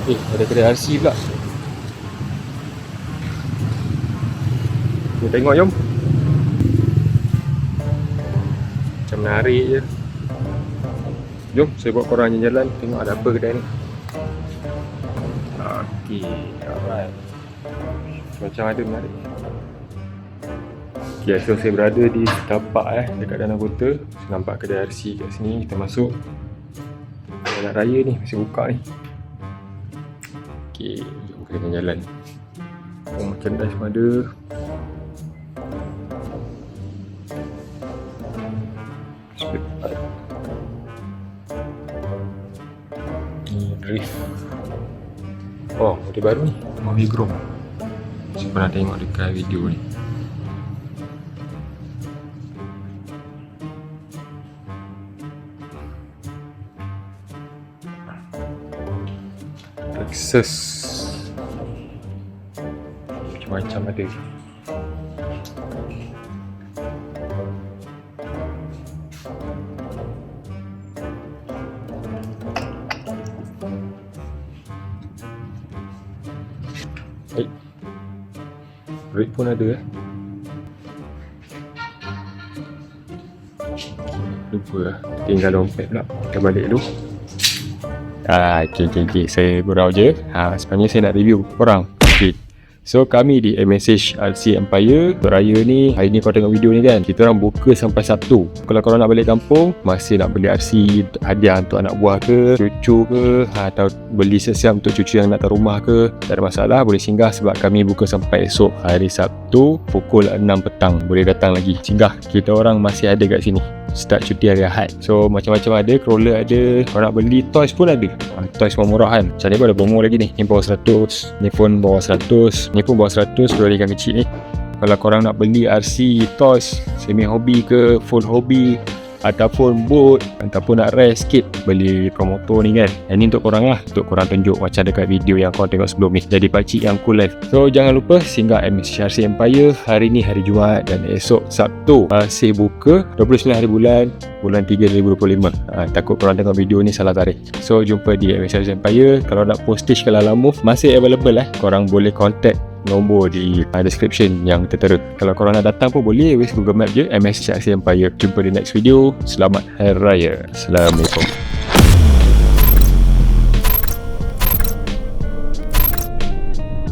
Ada kedai RC pula. Kita tengok jom. Macam menarik je. Jom saya bawa korang jalan tengok ada apa kedai ni. Okay, alright. Macam ada menarik. Okay, so saya berada di tapak dekat dalam kota. Saya nampak kedai RC kat sini. Kita masuk. Jalan raya ni masih buka ni. Okay, jom kita jalan. Oh, merchandise pun ada. Ni drift. Oh, model baru ni, Mavic Chrome. Saya pernah tengok dekat video ni. Lexus macam-macam ada. Duit pun ada. Lupa tinggal dompet pula. Kita balik dulu. Okay. Saya gurau je. Sebenarnya saya nak review korang. Okay. So kami di MSH RC Empire raya ni, hari ni kau tengok video ni kan, kita orang buka sampai Sabtu. Kalau korang nak balik kampung, masih nak beli RC hadiah untuk anak buah ke, cucu ke, atau beli sesiam untuk cucu yang nak datang rumah ke, tak ada masalah, boleh singgah sebab kami buka sampai esok hari Sabtu pukul 6 petang. Boleh datang lagi singgah, kita orang masih ada kat sini. Start cuti hari Ahad. So macam-macam ada, crawler ada, kalau nak beli toys pun ada. Toys pun murah kan. Macam ni pun ada promo lagi ni. Ni bawah 100, ni pun bawah 100, ni pun bawah 100 kalau ikan kecil ni. Kalau korang nak beli RC toys semi hobi ke full hobi, ataupun boat, ataupun nak rest sikit, beli promotor ni kan. Yang ni untuk korang lah, untuk korang tunjuk macam dekat video yang korang tengok sebelum ni. Jadi pakcik yang cool life. So jangan lupa singgah MSH RC Empire hari ni hari Jumaat dan esok Sabtu. Masih buka 29 hari bulan 3 2025. Takut korang tengok video ni salah tarikh. So jumpa di MSH RC Empire. Kalau nak postage ke Lala Move masih available korang boleh contact nombor di description yang tertera. Kalau korang nak datang pun boleh, Google Map je MSH RC Empire. Jumpa di next video. Selamat Hari Raya. Assalamualaikum.